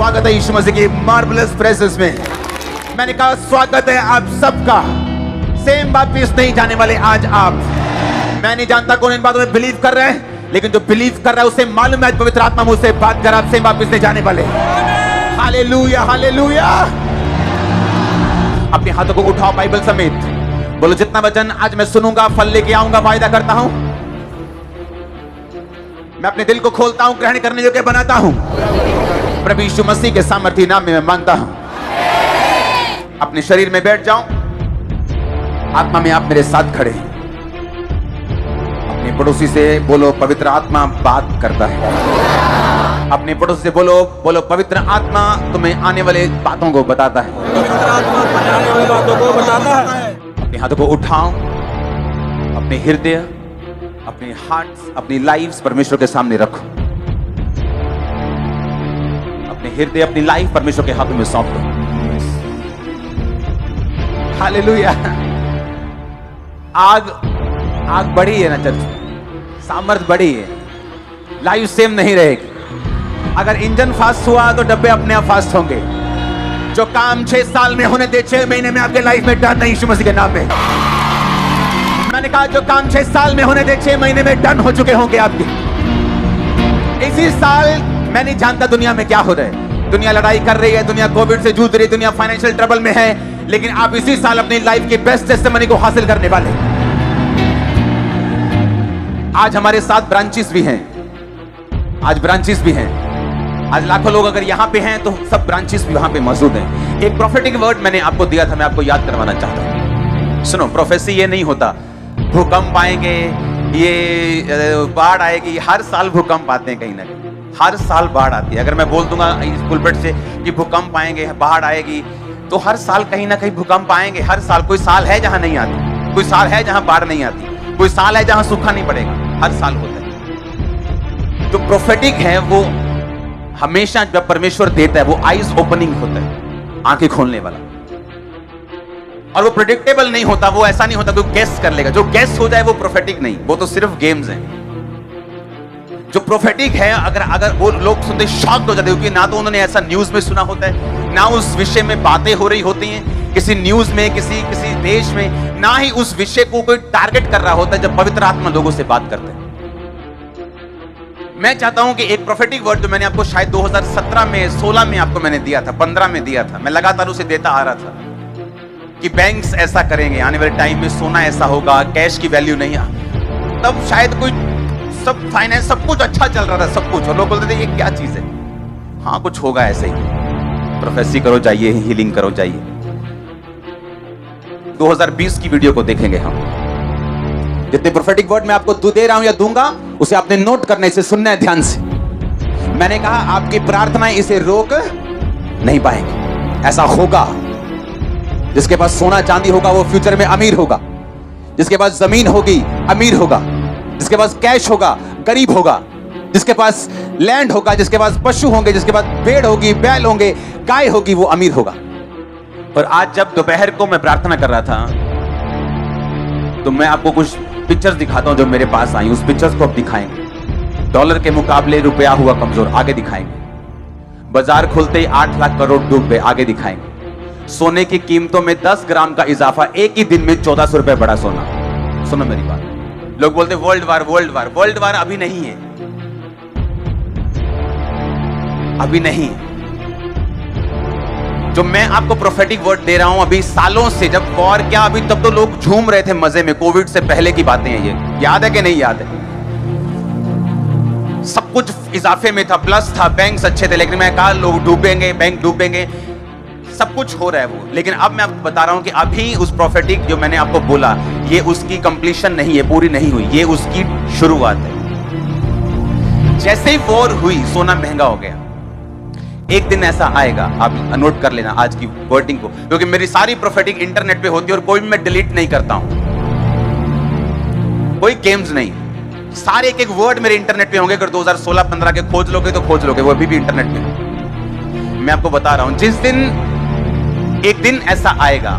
स्वागत है यीशु मसीह की मार्वलस प्रेजेंस में। मैंने कहा स्वागत है आप सबका। सेम वापिस नहीं जाने वाले आज आप। मैं नहीं जानता कौन इन बातों में बिलीव कर रहे हैं, लेकिन जो बिलीव कर रहा है उसे मालूम है पवित्र आत्मा मुझसे बात कर, आप सेम वापिस नहीं जाने वाले। Hallelujah hallelujah. अपने हाथों को उठाओ बाइबल समेत, बोलो जितना वचन आज मैं सुनूंगा फल लेके आऊंगा, वायदा करता हूं। मैं अपने दिल को खोलता हूं, ग्रहण करने योग्य बनाता हूं। प्रभु यीशु मसीह के सामर्थी नाम में मैं मांगता हूं। अपने शरीर में बैठ जाओ, आत्मा में आप मेरे साथ खड़े हैं। अपने पड़ोसी से बोलो पवित्र आत्मा बात करता है। अपने पड़ोसी से बोलो पवित्र आत्मा तुम्हें आने वाले बातों को बताता है। पवित्र आत्मा तुम्हें आने वाली बातों को बताता है। अपने हाथों को उठाओ, अपने हृदय, अपने हार्ट्स, अपनी लाइफ्स परमेश्वर के सामने रखो। अपने हृदय, अपनी लाइफ परमेश्वर के हाथों में सौंप दो। हालेलुया। आग बढ़ी है ना चर्च, सामर्थ बढ़ी है, लाइफ सेम नहीं रहेगी। अगर इंजन फास्ट हुआ तो डब्बे अपने आप फास्ट होंगे। जो काम 6 साल में होने दे 6 महीने में आपके लाइफ में डन नहीं, यीशु मसीह के नाम में। मैंने कहा जो काम 6 साल में होने दे 6 महीने में डन हो चुके होंगे आपके। इसी साल मैं नहीं जानता दुनिया में क्या हो रहा है। दुनिया लड़ाई कर रही है, दुनिया कोविड से जूझ रही है, दुनिया फाइनेंशियल ट्रबल में है, लेकिन आप इसी साल अपनी लाइफ की बेस्ट टेस्टिमनी को हासिल करने वाले। आज हमारे साथ ब्रांचेस भी हैं, आज ब्रांचेस भी हैं। आज लाखों लोग अगर यहां पे हैं तो सब ब्रांचेस भी वहां पे मौजूद हैं। एक प्रोफेटिक वर्ड मैंने आपको दिया था, मैं आपको याद करवाना चाहता हूं। सुनो, प्रोफेसी ये नहीं होता भूकंप आएंगे, ये बाढ़ आएगी। हर साल भूकंप आते हैं, कहीं ना कहीं हर साल बाढ़ आती है। अगर मैं बोल दूंगा इस पुलपिट से कि भूकंप आएंगे, बाढ़ आएगी, तो हर साल कहीं ना कहीं भूकंप आएंगे। हर साल कोई साल है जहां नहीं आती, कोई साल है जहां बाढ़ नहीं आती, कोई साल है जहां सूखा नहीं पड़ेगा। हर साल होता है। जो प्रोफेटिक है वो हमेशा जब परमेश्वर देता है वो आईज ओपनिंग होता है, आंखें खोलने वाला। और वो प्रेडिक्टेबल नहीं होता, वो ऐसा नहीं होता कोई गेस कर लेगा। जो गेस हो जाए वो प्रोफेटिक नहीं, वो तो सिर्फ गेम्स हैं। जो प्रोफेटिक है, अगर वो लोग सुनते शॉक्ड हो जाते हैं, क्योंकि ना तो उन्होंने ऐसा न्यूज में सुना होता है, ना उस विषय में बातें हो रही होती हैं किसी न्यूज में, किसी देश में, ना ही उस विषय को कोई टारगेट कर रहा होता है। जब पवित्र आत्मा लोगों से बात करते हैं, मैं चाहता हूं कि एक प्रोफेटिक वर्ड जो मैंने आपको शायद 2017 में 16 में आपको मैंने दिया था, 15 में दिया था, मैं लगातार उसे देता आ रहा था कि बैंक्स ऐसा करेंगे, आने वाले टाइम में सोना ऐसा होगा, कैश की वैल्यू नहीं। तब शायद कोई सब फाइनेंस सब कुछ अच्छा चल रहा था, सब कुछ, और लोग बोलते थे ये क्या चीज है। हाँ, कुछ होगा ऐसे ही, प्रोफेसी करो जाइए, हीलिंग करो जाइए। 2020 की वीडियो को देखेंगे हम। जितने प्रोफेटिक वर्ड मैं आपको दे रहा हूं या दूंगा, उसे आपने नोट करना, इसे सुनना है ध्यान से। मैंने कहा आपकी प्रार्थनाएं इसे रोक नहीं पाएंगी। ऐसा होगा, जिसके पास सोना चांदी होगा वो फ्यूचर में अमीर होगा, जिसके पास जमीन होगी अमीर होगा, जिसके पास कैश होगा गरीब होगा, जिसके पास लैंड होगा, जिसके पास पशु होंगे, जिसके पास भेड़ होगी, बैल होंगे, गाय होगी, वो अमीर होगा। और आज जब दोपहर को मैं प्रार्थना कर रहा था तो मैं आपको कुछ पिक्चर्स दिखाता हूं जो मेरे पास आई। उस पिक्चर्स को अब दिखाएंगे। डॉलर के मुकाबले रुपया हुआ कमजोर, आगे दिखाएंगे। बाजार खुलते ही 8 लाख करोड़ डूब गए, आगे दिखाएंगे। सोने की कीमतों में 10 ग्राम का इजाफा, एक ही दिन में 1400 रुपए बढ़ा सोना। सुनो मेरी बात। लोग बोलते world war world war, world war अभी नहीं है, अभी नहीं। जो मैं आपको प्रोफेटिक वर्ड दे रहा हूं अभी सालों से, जब वॉर क्या, अभी तब तो लोग झूम रहे थे मजे में। कोविड से पहले की बातें हैं, ये याद है कि नहीं याद है? सब कुछ इजाफे में था, प्लस था, बैंक्स अच्छे थे, लेकिन मैं कहा लोग डूबेंगे, बैंक डूबेंगे, सब कुछ हो रहा है वो। लेकिन अब मैं आपको बता रहा हूं कि अभी उस प्रोफेटिक जो मैंने आपको बोला, ये उसकी कंप्लीशन नहीं है, पूरी नहीं हुई, ये उसकी शुरुआत है। जैसे ही वॉर हुई सोना महंगा हो गया। एक दिन ऐसा आएगा, आप नोट कर लेना आज की वर्डिंग को, क्योंकि मेरी सारी प्रोफेटिक इंटरनेट पे होती है और कोई भी मैं डिलीट नहीं करता हूं, कोई गेम्स नहीं, सारे एक एक वर्ड मेरे इंटरनेट पे होंगे। अगर 2016-15 के खोज लोगे तो खोज लोगे, वो अभी भी इंटरनेट पे। मैं आपको बता रहा हूं, जिस दिन एक दिन ऐसा आएगा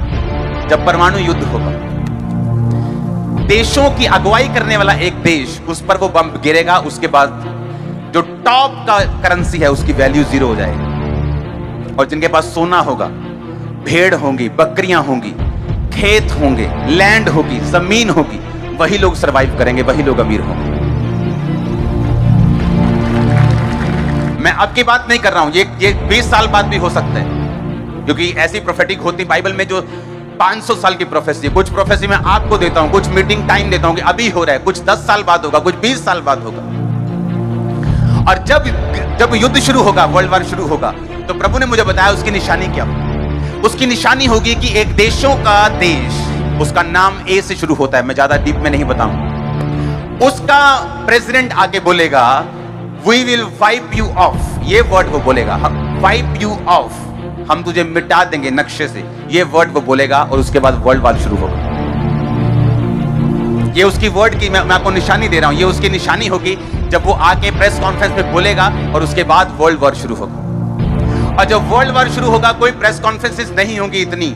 जब परमाणु युद्ध होगा, देशों की अगुवाई करने वाला एक देश, उस पर वो बम गिरेगा, उसके बाद जो टॉप का करेंसी है उसकी वैल्यू 0 हो जाएगी। और जिनके पास सोना होगा, भेड़ होंगी, बकरियां होंगी, खेत होंगे, लैंड होगी, जमीन होगी, वही लोग सरवाइव करेंगे, वही लोग अमीर होंगे। मैं अब की बात नहीं कर रहा हूं, ये 20 साल बाद भी हो सकता है, क्योंकि ऐसी प्रोफेटिक होती बाइबल में जो 500 साल की प्रोफेसी है। कुछ प्रोफेसी मैं आपको देता हूं, कुछ मीटिंग टाइम देता हूं कि अभी हो रहा है, कुछ 10 साल बाद होगा, कुछ 20 साल बाद होगा। और जब युद्ध शुरू होगा, वर्ल्ड वॉर शुरू होगा, तो प्रभु ने मुझे बताया उसकी निशानी क्या होगी। उसकी निशानी होगी कि एक देशों का देश, उसका नाम ए से शुरू होता है, मैं ज्यादा डीप में नहीं बताऊं, उसका प्रेसिडेंट आके बोलेगा we will wipe you off, ये वर्ड वो बोलेगा, वाइप यू ऑफ, हम तुझे मिटा देंगे नक्शे से, ये वर्ड वो बोलेगा, और उसके बाद वर्ल्ड वॉर शुरू होगा। ये उसकी वर्ड की मैं आपको निशानी दे रहा हूं, ये उसकी निशानी होगी जब वो आके प्रेस कॉन्फ्रेंस में बोलेगा, और उसके बाद वर्ल्ड वॉर शुरू होगा। और जब वर्ल्ड वॉर शुरू होगा, कोई प्रेस कॉन्फ्रेंसेस नहीं होंगी इतनी,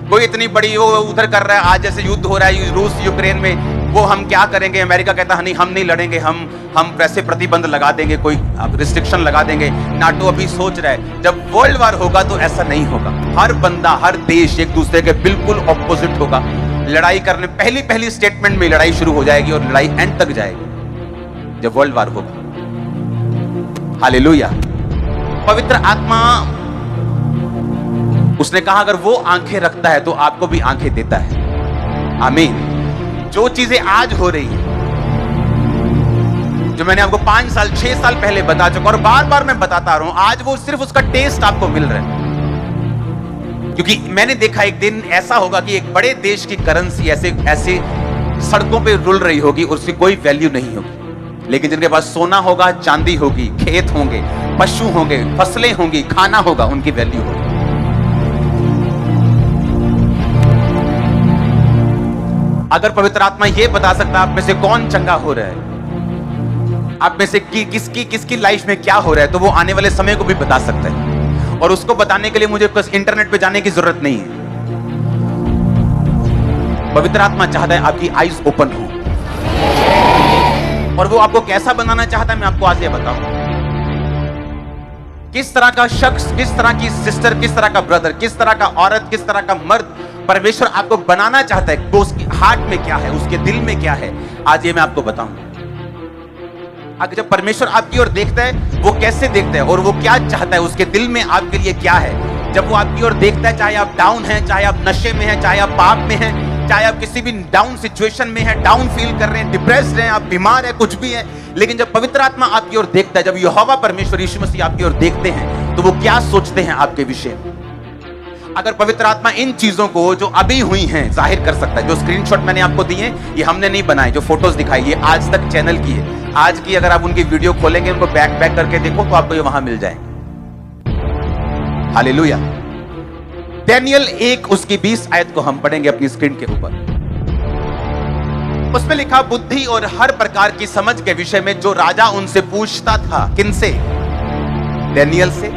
कोई इतनी बड़ी वो उधर कर रहा है, आज जैसे युद्ध हो रहा है रूस यूक्रेन में, वो हम क्या करेंगे, अमेरिका कहता है नहीं हम नहीं लड़ेंगे, हम वैसे प्रतिबंध लगा देंगे, कोई रिस्ट्रिक्शन लगा देंगे, नाटो अभी सोच रहा है। जब वर्ल्ड वॉर होगा तो ऐसा नहीं होगा, हर बंदा, हर देश एक दूसरे के बिल्कुल ऑपोजिट होगा, लड़ाई करने, पहली स्टेटमेंट में लड़ाई शुरू हो जाएगी और लड़ाई एंड तक जाएगी जब वर्ल्ड वॉर होगा। हालेलुया। पवित्र आत्मा, उसने कहा अगर वो आंखें रखता है तो आपको भी आंखें देता है। आमीन। जो चीजें आज हो रही है, जो मैंने आपको 5 साल 6 साल पहले बता चुका और बार बार मैं बताता रहा हूं, आज वो सिर्फ उसका टेस्ट आपको मिल रहा है। क्योंकि मैंने देखा एक दिन ऐसा होगा कि एक बड़े देश की करेंसी ऐसे सड़कों पे रुल रही होगी और उसकी कोई वैल्यू नहीं होगी, लेकिन जिनके पास सोना होगा, चांदी होगी, खेत होंगे, पशु होंगे, फसलें होंगी, खाना होगा, उनकी वैल्यू होगी। अगर पवित्र आत्मा ये बता सकता है आप में से कौन चंगा हो रहा है, आप में से किसकी लाइफ में क्या हो रहा है, तो वो आने वाले समय को भी बता सकता है। और उसको बताने के लिए मुझे बस इंटरनेट पे जाने की जरूरत नहीं है। पवित्र आत्मा चाहता है आपकी आईज ओपन हो, और वो आपको कैसा बनाना चाहता है मैं आपको आज ये बताऊं। किस तरह का शख्स, किस तरह की सिस्टर, किस तरह का ब्रदर, किस तरह का औरत, किस तरह का मर्द परमेश्वर आपको बनाना चाहता है, वो उसके हार्ट में क्या है, उसके दिल में क्या है, आज ये मैं आपको बताऊंगा। अगर जब परमेश्वर आपकी ओर देखता है, वो कैसे देखता है और वो क्या चाहता है, उसके दिल में आपके लिए क्या है। जब वो आपकी ओर देखता है, चाहे आप डाउन हैं, चाहे आप नशे में हैं, चाहे आप पाप में हैं, चाहे आप किसी भी डाउन सिचुएशन में हैं, डाउन फील कर रहे हैं, डिप्रेस्ड हैं, आप बीमार हैं, कुछ भी है, लेकिन जब पवित्र आत्मा आपकी ओर देखता है, जब यहोवा परमेश्वर यीशु मसीह आपकी ओर देखते हैं, तो वो क्या सोचते हैं आपके विषय में। अगर पवित्र आत्मा इन चीजों को जो अभी हुई हैं जाहिर कर सकता है, जो स्क्रीनशॉट मैंने आपको दिए, ये हमने नहीं बनाए, जो फोटोज दिखाई, ये आज तक चैनल की है, आज की अगर आप उनकी वीडियो खोलेंगे, उनको बैक करके देखो तो आपको ये वहां मिल जाएंगे। हालेलुया। दानियेल 1 उसकी 20 आयत को हम पढ़ेंगे अपनी स्क्रीन के ऊपर। उसमें लिखा, बुद्धि और हर प्रकार की समझ के विषय में जो राजा उनसे पूछता था। किनसे? दानियेल से,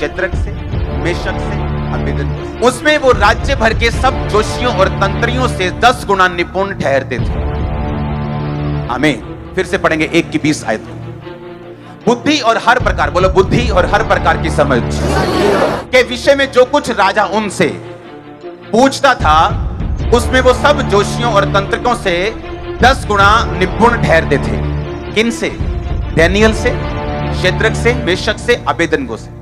शद्रक से, मेशक से, अबेदनगो। उसमें वो राज्य भर के सब जोशियों और तंत्रियों से 10 गुना निपुण ठहरते थे। आमीन। फिर से पढ़ेंगे 1 की 20 आयत को। बुद्धि और हर प्रकार, बोलो बुद्धि और हर प्रकार की समझ के विषय में जो कुछ राजा उनसे पूछता था, उसमें वो सब जोशियों और तंत्रिकों से 10 गुना निपुण ठहरते थे। किन से? दानियेल से, शद्रक से, मेशक से, अबेदनगो से।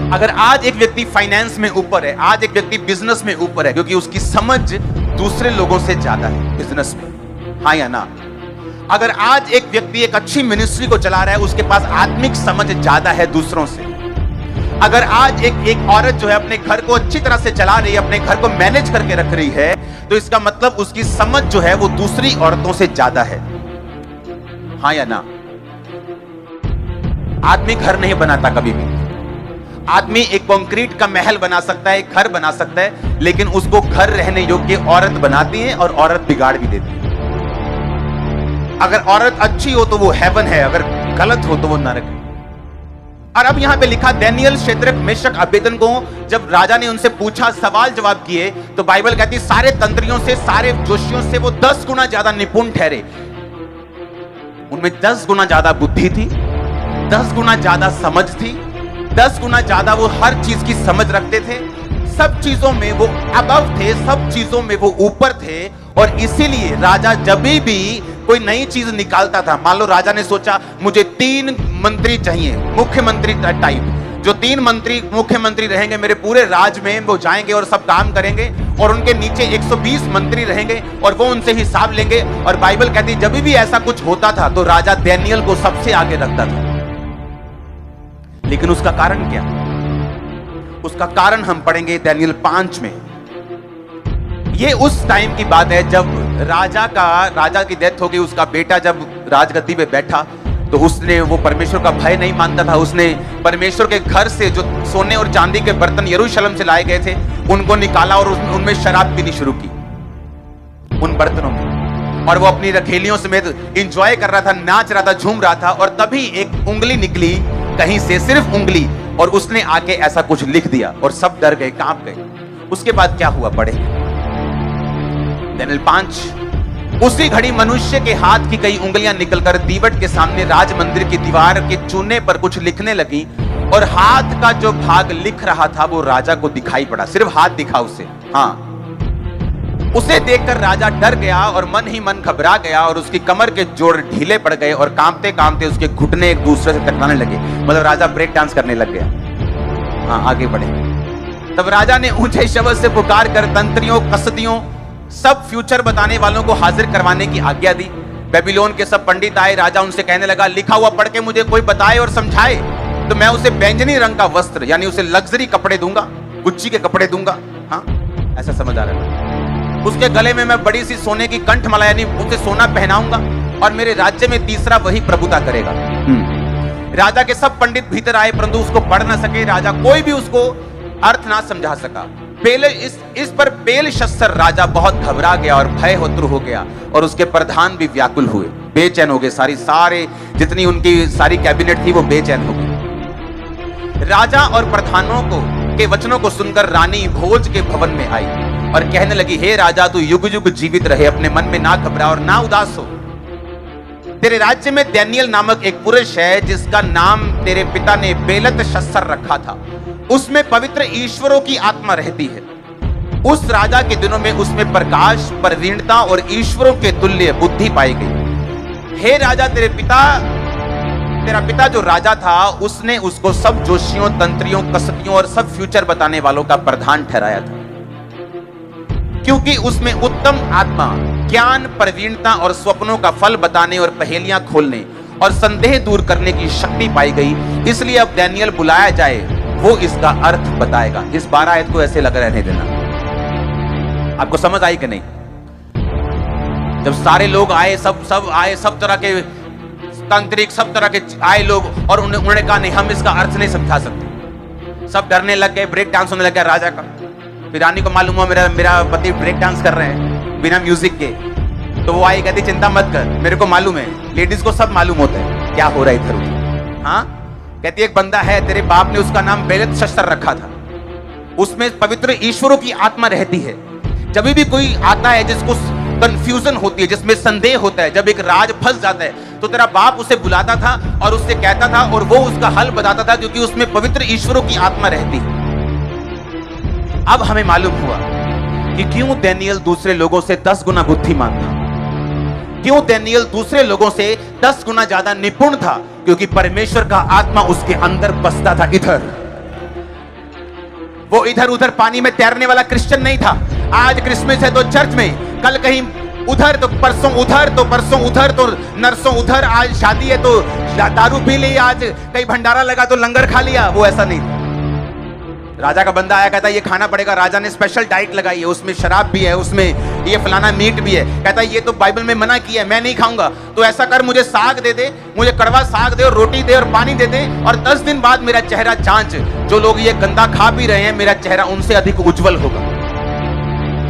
अगर आज एक व्यक्ति फाइनेंस में ऊपर है, आज एक व्यक्ति बिजनेस में ऊपर है, क्योंकि उसकी समझ दूसरे लोगों से ज्यादा है बिजनेस में, हाँ या ना? अगर आज एक व्यक्ति एक अच्छी मिनिस्ट्री को चला रहा है, उसके पास आत्मिक समझ ज्यादा है दूसरों से। अगर आज एक औरत जो है अपने घर को अच्छी तरह से चला रही है, अपने घर को मैनेज करके रख रही है, तो इसका मतलब उसकी समझ जो है वो दूसरी औरतों से ज्यादा है, हाँ या ना? आदमी घर नहीं बनाता कभी भी। आदमी एक कंक्रीट का महल बना सकता है, एक घर बना सकता है, लेकिन उसको घर रहने योग्य औरत बनाती है और औरत बिगाड़ भी देती है। अगर औरत अच्छी हो तो वो हेवन है, अगर गलत हो तो वो नरक है। और अब यहां पे लिखा, दानियेल, शद्रक, मेशक, अबेदनगो, जब राजा ने उनसे पूछा, सवाल जवाब किए, तो बाइबल कहती है सारे तंत्रियों से, सारे जोशियों से वो 10 गुना ज्यादा निपुण ठहरे। उनमें 10 गुना ज्यादा बुद्धि थी, 10 गुना ज्यादा समझ थी, 10 गुना ज्यादा वो हर चीज की समझ रखते थे, सब चीजों में वो अबव थे, सब चीजों में वो ऊपर थे। और इसीलिए राजा जब भी कोई नई चीज निकालता था, मान लो राजा ने सोचा मुझे 3 मंत्री चाहिए, मुख्यमंत्री टाइप, जो 3 मंत्री मुख्यमंत्री रहेंगे मेरे पूरे राज्य में, वो जाएंगे और सब काम करेंगे, और उनके नीचे 120 मंत्री रहेंगे और वो उनसे हिसाब लेंगे। और बाइबल कहती है जब भी ऐसा कुछ होता था तो राजा दानियेल को सबसे आगे रखता था। लेकिन उसका कारण क्या? उसका कारण हम पढ़ेंगे दानियेल 5 में। ये उस टाइम की बात है जब राजा की डेथ हो गई। उसका बेटा जब राजगद्दी पे बैठा तो उसने वो परमेश्वर का भय नहीं मानता था। उसने परमेश्वर के घर से जो सोने और चांदी के बर्तन यरूशलेम से लाए गए थे उनको निकाला और उनमें शराब पीनी शुरू की, उन बर्तनों में। और वो अपनी रखेलियों समेत एंजॉय कर रहा था, नाच रहा था, झूम रहा था। और तभी एक उंगली निकली कहीं से, सिर्फ उंगली, और उसने आके ऐसा कुछ लिख दिया और सब डर गए, कांप गए। उसके बाद क्या हुआ पढ़े दानियेल 5। उसी घड़ी मनुष्य के हाथ की कई उंगलियां निकलकर दीवट के सामने राज मंदिर की दीवार के चूने पर कुछ लिखने लगी, और हाथ का जो भाग लिख रहा था वो राजा को दिखाई पड़ा। सिर्फ हाथ दिखा उसे। हाँ, उसे देखकर राजा डर गया और मन ही मन घबरा गया, और उसकी कमर के जोड़ ढीले पड़ गए और कांपते कांपते उसके घुटने एक दूसरे से टकराने लगे। मतलब राजा ब्रेक डांस करने लग गया। हाँ, आगे बढ़े। तब राजा ने ऊंचे शब्द से पुकार कर तंत्रियों, कसदियों, सब फ्यूचर बताने वालों को हाजिर करवाने की आज्ञा दी। बेबीलोन के सब पंडित आए। राजा उनसे कहने लगा लिखा हुआ पढ़ के मुझे कोई बताए और समझाए तो मैं उसे बैंगनी रंग का वस्त्र, यानी उसे लग्जरी कपड़े दूंगा, गुच्ची के कपड़े दूंगा। हाँ, ऐसा समझ आ रहा है। उसके गले में मैं बड़ी सी सोने की कंठमाला, यानी उसे सोना पहनाऊंगा, और मेरे राज्य में तीसरा वही प्रभुता करेगा। राजा के सब पंडित भीतर आए परंतु उसको पढ़ ना सके। राजा कोई भी उसको अर्थ ना समझा सका। इस पर बेलशस्सर राजा बहुत घबरा गया और भयहोत्र हो गया, और उसके प्रधान भी व्याकुल हुए, बेचैन हो गए। सारे जितनी उनकी सारी कैबिनेट थी वो बेचैन हो गई। राजा और प्रधानों के वचनों को सुनकर रानी भोज के भवन में आई और कहने लगी, हे राजा, तू युग युग जीवित रहे, अपने मन में ना घबरा और ना उदास हो। तेरे राज्य में दानियेल नामक एक पुरुष है जिसका नाम तेरे पिता ने बेलतशस्सर रखा था। उसमें पवित्र ईश्वरों की आत्मा रहती है। उस राजा के दिनों में उसमें प्रकाश, प्रवीणता और ईश्वरों के तुल्य बुद्धि पाई गई। हे राजा, तेरा पिता जो राजा था उसने उसको सब जोशियों, तंत्रियों, कसदियों और सब फ्यूचर बताने वालों का प्रधान ठहराया था, क्योंकि उसमें उत्तम आत्मा, ज्ञान, प्रवीणता और स्वप्नों का फल बताने और पहेलियां खोलने और संदेह दूर करने की शक्ति पाई गई। इसलिए अब दानियेल बुलाया जाए, वो इसका अर्थ बताएगा। इस 12 आयत को ऐसे लग रहने देना। आपको समझ आई कि नहीं? जब सारे लोग आए, सब आए, सब तरह के तांत्रिक, सब तरह के आए लोग, और उन्होंने कहा नहीं, हम इसका अर्थ नहीं समझा सकते। सब डरने लग गए, ब्रेक डांस होने लग गया राजा का। फिर रानी को मालूम हुआ मेरा पति ब्रेक डांस कर रहे हैं बिना म्यूजिक के। तो वो आई, कहती चिंता मत कर, मेरे को मालूम है, लेडीज को सब मालूम होता है क्या हो रहा है इधर उधर। हाँ, कहती एक बंदा है, तेरे बाप ने उसका नाम बेलतशस्सर रखा था, उसमें पवित्र ईश्वरों की आत्मा रहती है। जब भी कोई आता है जिसको कंफ्यूजन होती है, जिसमें संदेह होता है, जब एक राज फंस जाता है, तो तेरा बाप उसे बुलाता था और उससे कहता था और वो उसका हल बताता था, क्योंकि उसमें पवित्र ईश्वरों की आत्मा रहती है। अब हमें मालूम हुआ कि क्यों दानियेल दूसरे लोगों से 10 गुना बुद्धिमान था, क्यों दानियेल दूसरे लोगों से 10 गुना ज्यादा निपुण था, क्योंकि परमेश्वर का आत्मा उसके अंदर बसता था। इधर वो इधर उधर पानी में तैरने वाला क्रिश्चियन नहीं था। आज क्रिसमस है तो चर्च में, कल कहीं उधर तो परसों उधर, तो परसों उधर, तो नरसों उधर, आज शादी है तो दारू पी ली, आज कहीं भंडारा लगा तो लंगर खा लिया। वो ऐसा नहीं था। राजा का बंदा आया, कहता ये खाना पड़ेगा। राजा ने स्पेशल डाइट लगाई है, उसमें शराब भी है, उसमें ये फलाना मीट भी है। कहता ये तो बाइबल में मना किया है, मैं नहीं खाऊंगा। तो ऐसा कर, मुझे साग दे दे, मुझे कड़वा साग दे और रोटी दे और पानी दे दे, और 10 दिन बाद मेरा चेहरा जांच, जो लोग ये गंदा खा पी रहे हैं मेरा चेहरा उनसे अधिक उज्जवल होगा।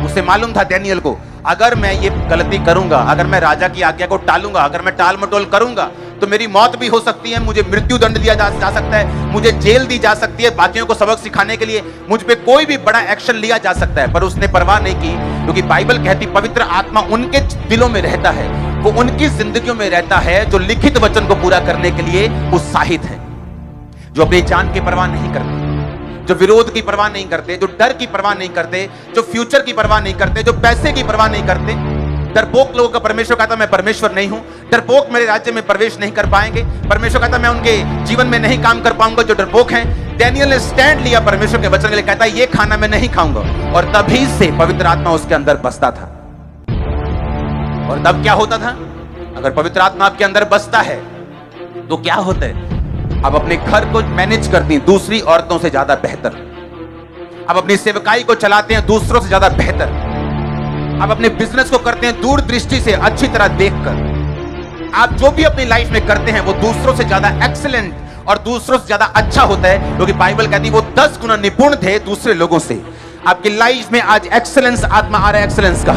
उसे मालूम था दानियेल को, अगर मैं ये गलती करूंगा, अगर मैं राजा की आज्ञा को टालूंगा, अगर मैं टाल मटोल करूंगा तो मेरी मौत भी हो सकती है, मुझे मृत्यु दंड दिया जा सकता है, मुझे जेल दी जा सकती है, बाकियों को सबक सिखाने के लिए मुझ पे कोई भी बड़ा एक्शन लिया जा सकता है। पर उसने परवाह नहीं की, क्योंकि बाइबल कहती पवित्र आत्मा उनके दिलों में रहता है, वो उनकी जिंदगियों में रहता है जो लिखित वचन को पूरा करने के लिए उत्साहित है। जो अपनी जान की परवाह नहीं करते, जो विरोध की परवाह नहीं करते, जो डर की परवाह नहीं करते, जो फ्यूचर की परवाह नहीं करते, जो पैसे की परवाह नहीं करते। डरपोक लोगों का परमेश्वर कहता मैं परमेश्वर नहीं हूं, डरपोक मेरे राज्य में प्रवेश नहीं कर पाएंगे। परमेश्वर कहता मैं उनके जीवन में नहीं काम कर पाऊंगा जो डरपोक हैं। डैनियल ने स्टैंड लिया परमेश्वर के वचन के लिए, कहता ये खाना मैं नहीं खाऊंगा, और तभी से पवित्र आत्मा उसके अंदर बसता था। और तब क्या होता था? अगर पवित्र आत्मा आपके अंदर बसता है तो क्या होता है? आप अपने घर को मैनेज करती हैं दूसरी औरतों से ज्यादा बेहतर। आप अपनी सेवकाई को चलाते हैं दूसरों से ज्यादा बेहतर। आप अपने बिजनेस को करते हैं दूर दृष्टि से, अच्छी तरह देखकर। आप जो भी अपनी लाइफ में करते हैं वो दूसरों से ज्यादा एक्सीलेंट और दूसरों से ज्यादा अच्छा होता है, क्योंकि बाइबल कहती है वो 10 गुना निपुण थे दूसरे लोगों से। आपकी लाइफ में आज एक्सीलेंस आत्मा आ रहा है, एक्सीलेंस का।